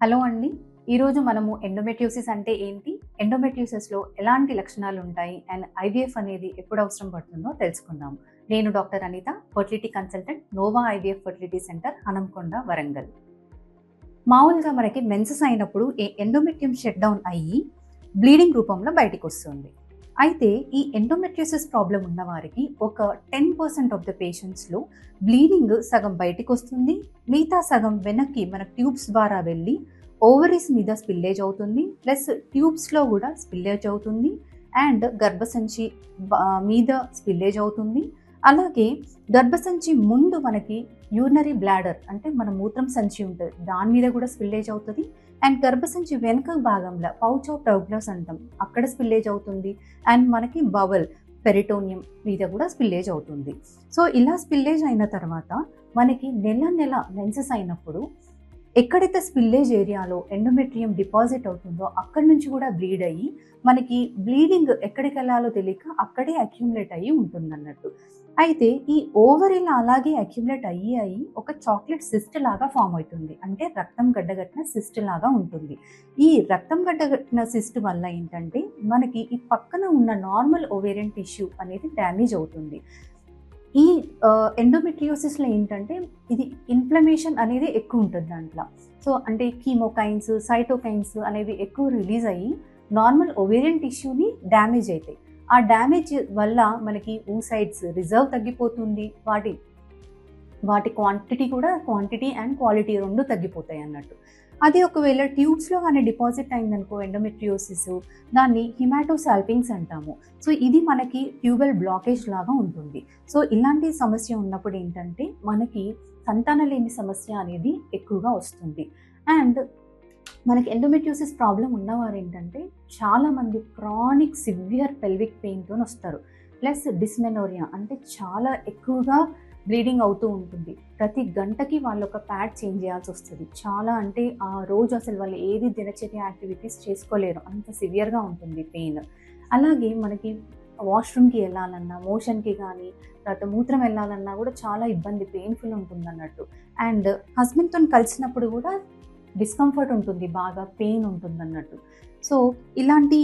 Hello అండి. ఈరోజు మనము ఎండోమెట్రియోసిస్ అంటే ఏంటి? ఎండోమెట్రియోసిస్‌లో ఎలాంటి లక్షణాలు ఉంటాయి? అండ్ ఐవీఎఫ్ అనేది ఎప్పుడు అవసరం పడుతుందో తెలుసుకుందాం. నేను doctor Anitha, fertility consultant, Nova IVF fertility centre, Hanamkonda, Warangal. మామూలుగా మనకి మెన్సెస్ అయినప్పుడు ఎండోమెట్రియం షట్ డౌన్ అయ్యి బ్లీడింగ్ రూపంలో బయటికొస్తుంది. అయితే ఈ ఎండోమెట్రియోసిస్ ప్రాబ్లమ్ ఉన్నవారికి ఒక 10% ఆఫ్ ద పేషెంట్స్‌లో బ్లీడింగ్ సగం బయటికొస్తుంది. మిగతా సగం వెనక్కి మన ట్యూబ్స్ ద్వారా వెళ్ళి ఓవరీస్ మీద స్పిల్లేజ్ అవుతుంది. ప్లస్ ట్యూబ్స్‌లో గూడా స్పిల్లేజ్ అవుతుంది. అండ్ గర్భసంచి మీద స్పిల్లేజ్ అవుతుంది. అలాగే గర్భసంచి ముందు మనకి యూరినరీ బ్లాడర్ అంటే మన మూత్రం సంచి ఉంటది. దాని మీద గూడా స్పిల్లేజ్ అవుతది. అండ్ గర్భసంచి వెనక భాగంలో పౌచ్ ఆఫ్ డౌగ్లాస్ అంటాం. అక్కడ స్పిల్లేజ్ అవుతుంది. అండ్ మనకి బవల్ పెరిటోనియం మీద కూడా స్పిల్లేజ్ అవుతుంది. సో ఇలా స్పిల్లేజ్ అయిన తర్వాత మనకి నెల నెల మెన్సెస్ అయినప్పుడు ఎక్కడైతే స్పిల్లేజ్ ఏరియాలో ఎండోమెట్రియం డిపాజిట్ అవుతుందో అక్కడి నుంచి కూడా బ్లీడ్ అయ్యి మనకి బ్లీడింగ్ ఎక్కడికి వెళ్ళాలో తెలియక అక్కడే అక్యుములేట్ అయ్యి ఉంటుందన్నట్టు. అయితే ఈ ఓవరీలో అలాగే అక్యుములేట్ అయ్యి ఒక చాక్లెట్ సిస్ట్ లాగా ఫామ్ అవుతుంది. అంటే రక్తం గడ్డగట్టిన సిస్ట్ లాగా ఉంటుంది. ఈ రక్తం గడ్డగట్టిన సిస్ట్ వల్ల ఏంటంటే మనకి ఈ పక్కన ఉన్న నార్మల్ ఓవేరియన్ టిష్యూ అనేది డ్యామేజ్ అవుతుంది. ఈ ఎండోమెట్రియోసిస్‌లో ఏంటంటే ఇది ఇన్‌ఫ్లమేషన్ అనేది ఎక్కువ ఉంటుంది దాంట్ల. సో, అంటే కీమోకైన్స్, సైటోకైన్స్ అనేవి ఎక్కువ రిలీజ్ అయ్యి నార్మల్ ఓవేరియన్ టిష్యూని డ్యామేజ్ అయితాయి. ఆ డ్యామేజ్ వల్ల మనకి oocytes రిజర్వ్ తగ్గిపోతుంది. వాటి క్వాంటిటీ అండ్ క్వాలిటీ 2 తగ్గిపోతాయన్నట్టు. అది ఒకవేళ ట్యూబ్స్‌లో గాని డిపాజిట్ అయిందనుకో ఎండోమెట్రియోసిస్ దాన్ని హిమాటోసాల్పింగ్స్ అంటాము. సో, ఇది మనకి ట్యూబల్ బ్లాకేజ్ లాగా ఉంటుంది. సో, ఇలాంటి సమస్య ఉన్నప్పుడు ఏంటంటే మనకి సంతానలేమి సమస్య అనేది ఎక్కువగా వస్తుంది. అండ్ మనకి ఎండోమెట్రియోసిస్ ప్రాబ్లమ్ ఉన్నవారేంటంటే చాలామంది క్రానిక్ సివియర్ పెల్విక్ పెయిన్‌తోనొస్తారు. ప్లస్ డిస్మెనోరియా అంటే చాలా ఎక్కువగా బ్లీడింగ్ అవుతూ ఉంటుంది. ప్రతి గంటకి వాళ్ళొక ప్యాడ్ చేంజ్ చేయాల్సొస్తది. చాలా అంటే ఆ రోజు అసలు వాళ్ళు ఏది దినచర్య యాక్టివిటీస్ చేసుకోలేరు. అంత సివియర్‌గా ఉంటుంది పెయిన్. అలాగే మనకి వాష్‌రూమ్‌కి ఎళ్ళాలన్నా, మోషన్‌కి గానీ, తర్వాత మూత్రం వెళ్ళాలన్నా గూడా చాలా ఇబ్బంది పెయిన్‌ఫుల్ ఉంటుందన్నట్టు. అండ్ హస్బెండ్‌తోని కలిసినప్పుడు గూడా డిస్కంఫర్ట్ ఉంటుంది. బాగా పెయిన్ ఉంటుందన్నట్టు. సో, ఇలాంటి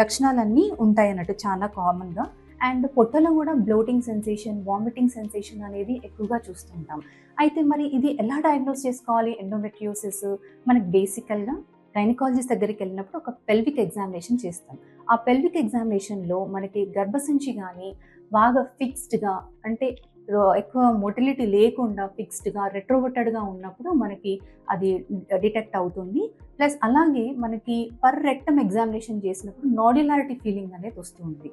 లక్షణాలన్నీ ఉంటాయన్నట్టు చాలా కామన్‌గా. అండ్ పొట్టలో గూడా బ్లోటింగ్ సెన్సేషన్, వామిటింగ్ సెన్సేషన్ అనేది ఎక్కువగా చూస్తుంటాం. అయితే మరి ఇది ఎలా డయాగ్నోస్ చేసుకోవాలి ఎండోమెట్రియోసిస్? మనకి బేసికల్‌గా గైనకాలజిస్ట్ దగ్గరికెళ్ళినప్పుడు ఒక పెల్విక్ ఎగ్జామినేషన్ చేస్తాం. ఆ పెల్విక్ ఎగ్జామినేషన్‌లో మనకి గర్భసంచి గాని బాగా ఫిక్స్డ్‌గా అంటే ఎక్కువ మొటిలిటీ లేకుండా ఫిక్స్డ్‌గా, రెట్రోవర్టెడ్‌గా ఉన్నప్పుడు మనకి అది డిటెక్ట్ అవుతుంది. ప్లస్ అలాగే మనకి రెక్టమ్ ఎగ్జామినేషన్ చేసినప్పుడు నాడ్యులారిటీ ఫీలింగ్ అనేది వస్తూ ఉంది.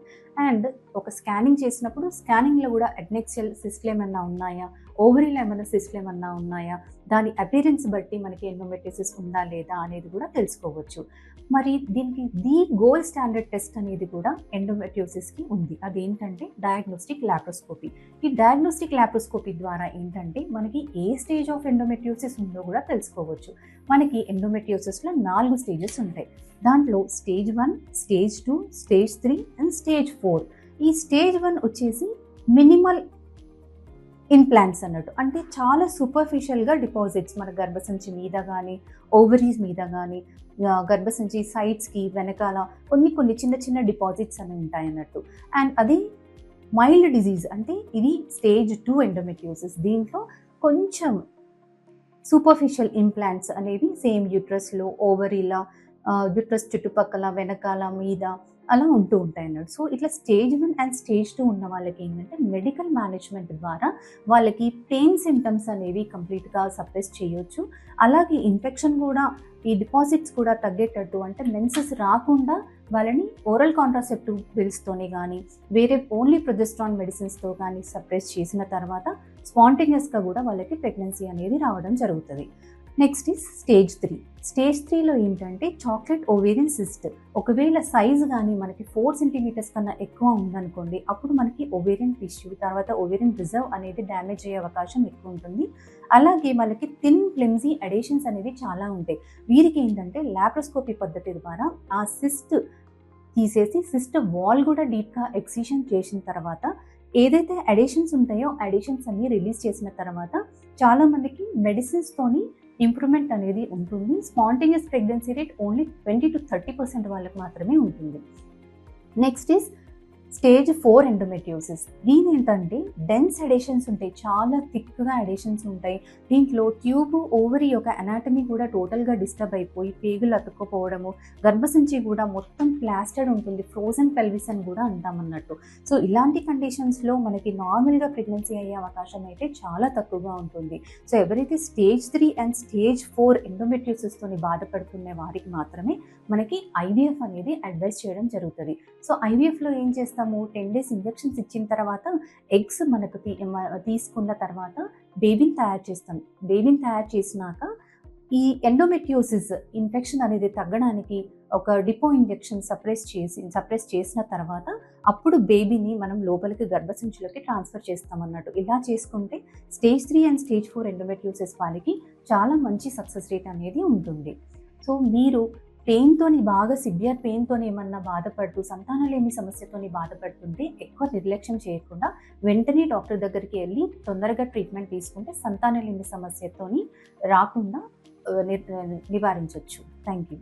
అండ్ ఒక స్కానింగ్ చేసినప్పుడు స్కానింగ్‌లో గూడా అడ్నెక్సియల్ సిస్ట్‌లు ఏమన్నా ఉన్నాయా? ఓవరీలో ఏమన్నా సిస్ట్‌లు ఏమన్నా ఉన్నాయా? దాని అపియరెన్స్ బట్టి మనకి ఎండోమెట్రియోసిస్ ఉందా లేదా అనేది కూడా తెలుసుకోవచ్చు. మరి దీనికి ది గోల్డ్ స్టాండర్డ్ టెస్ట్ అనేది కూడా ఎండోమెట్రియోసిస్‌కి ఉంది. అదేంటంటే డయాగ్నోస్టిక్ లాప్రోస్కోపీ. ఈ డయాగ్నోస్టిక్ లాప్రోస్కోపీ ద్వారా ఏంటంటే మనకి ఏ స్టేజ్ ఆఫ్ ఎండోమెట్రియోసిస్ ఉందో కూడా తెలుసుకోవచ్చు. మనకి ఎండోమెట్రియోసిస్‌లో 4 స్టేజెస్ ఉంటాయి. దాంట్లో stage 1, stage 2, stage 3 and stage 4. ఈ స్టేజ్ 1 వచ్చేసి మినిమల్ ఇంప్లాంట్స్ అన్నట్టు. అంటే చాలా సూపర్ఫిషియల్‌గా డిపాజిట్స్ మన గర్భసంచి మీద గానీ, ఓవరీస్ మీద గానీ, గర్భసంచి సైడ్స్‌కి వెనకాల కొన్ని చిన్న చిన్న డిపాజిట్స్ అనేవి ఉంటాయన్నట్టు. అండ్ అది మైల్డ్ డిజీజ్ అంటే ఇది స్టేజ్ 2 ఎండోమెట్రియోసిస్. దీంట్లో కొంచెం సూపర్ఫిషియల్ ఇంప్లాంట్స్ అనేవి సేమ్ యూట్రస్‌లో, ఓవరీలా యూట్రస్ చుట్టుపక్కల, వెనకాల, మీద అలా ఉంటూ ఉంటాయన్నట్టు. సో, ఇట్లా స్టేజ్ 1 అండ్ స్టేజ్ 2 ఉన్న వాళ్ళకి ఏంటంటే మెడికల్ మేనేజ్‌మెంట్ ద్వారా వాళ్ళకి పెయిన్ సింప్టమ్స్ అనేవి కంప్లీట్‌గా సప్రెస్ చేయొచ్చు. అలాగే ఇన్ఫెక్షన్ కూడా ఈ డిపాజిట్స్ కూడా తగ్గేటట్టు అంటే మెన్సెస్ రాకుండా వాళ్ళని ఓరల్ కాంట్రాసెప్టివ్ పిల్స్‌తోని గానీ, వేరే ఓన్లీ ప్రొజెస్ట్రాన్ మెడిసిన్స్‌తో గానీ సప్రెస్ చేసిన తర్వాత స్పాంటేనియస్‌గా గూడా వాళ్ళకి ప్రెగ్నెన్సీ అనేది రావడం జరుగుతది. Next is stage 3. స్టేజ్ 3లో ఏంటంటే చాక్లెట్ ఓవేరియన్ సిస్ట్. ఒకవేళ సైజ్ గానీ మనకి 4 సెంటీమీటర్స్ కన్నా ఎక్కువ ఉందనుకోండి, అప్పుడు మనకి ఓవేరియన్ టిష్యూ, తర్వాత ఓవేరియన్ రిజర్వ్ అనేది డ్యామేజ్ అయ్యే అవకాశం ఎక్కువ ఉంటుంది. అలాగే మనకి థిన్ ఫ్లిమ్సీ అడేషన్స్ అనేవి చాలా ఉంటాయి. వీరికి ఏంటంటే లాప్రోస్కోపీ పద్ధతి ద్వారా ఆ సిస్ట్ తీసేసి సిస్ట్ వాల్ కూడా డీప్‌గా ఎక్సిషన్ చేసిన తర్వాత ఏదైతే అడేషన్స్ ఉంటాయో అడేషన్స్ అన్నీ రిలీజ్ చేసిన తర్వాత చాలామందికి మెడిసిన్స్‌తోని ఇంప్రూవ్మెంట్ అనేది ఉంటుంది. స్పాంటేనియస్ ప్రెగ్నెన్సీ రేట్ ఓన్లీ 20-30% వాళ్ళకి మాత్రమే ఉంటుంది. Next is stage 4 endometriosis. దీని ఏంటంటే డెన్స్ ఎడేషన్స్ ఉంటాయి, చాలా థిక్గా ఎడేషన్స్ ఉంటాయి. దీంట్లో ట్యూబ్ ఓవరీ యొక్క అనాటమీ కూడా టోటల్గా డిస్టర్బ్ అయిపోయి పేగులు అతుక్కుపోవడము, గర్భసంచి కూడా మొత్తం ప్లాస్టర్డ్ ఉంటుంది, ఫ్రోజన్ పెల్విస్ అని కూడా అంటామన్నట్టు. సో ఇలాంటి కండిషన్స్లో మనకి నార్మల్గా ప్రెగ్నెన్సీ అయ్యే అవకాశం అయితే చాలా తక్కువగా ఉంటుంది. సో ఎవరైతే స్టేజ్ 3 అండ్ స్టేజ్ 4 ఎండోమెట్రియోసిస్తో బాధపడుతున్న వారికి మాత్రమే మనకి ఐవీఎఫ్ అనేది అడ్వైస్ చేయడం జరుగుతుంది. సో ఐవీఎఫ్లో ఏం చేస్తాము, 10 days ఇంజెక్షన్స్ ఇచ్చిన తర్వాత ఎగ్స్ మనకు తీసుకున్న తర్వాత బేబీని తయారు చేస్తాం. బేబీని తయారు చేసినాక ఈ ఎండోమెట్రియోసిస్ ఇన్ఫెక్షన్ అనేది తగ్గడానికి ఒక డిపో ఇంజెక్షన్ సప్రెస్ చేసిన తర్వాత అప్పుడు బేబీని మనం లోపలికి గర్భసంచిలోకి ట్రాన్స్ఫర్ చేస్తామన్నట్టు. ఇలా చేసుకుంటే స్టేజ్ 3 అండ్ స్టేజ్ 4 ఎండోమెట్రియోసిస్ వాళ్ళకి చాలా మంచి సక్సెస్ రేట్ అనేది ఉంటుంది. సో మీరు పెయిన్తోని బాగా సివియర్ పెయిన్తో ఏమన్నా బాధపడుతూ సంతానలేమి సమస్యతోని బాధపడుతుంటే ఎక్కువ నిర్లక్ష్యం చేయకుండా వెంటనే డాక్టర్ దగ్గరికి వెళ్ళి తొందరగా ట్రీట్మెంట్ తీసుకుంటే సంతానలేమి సమస్యతోని రాకుండా నివారించవచ్చు. Thank you.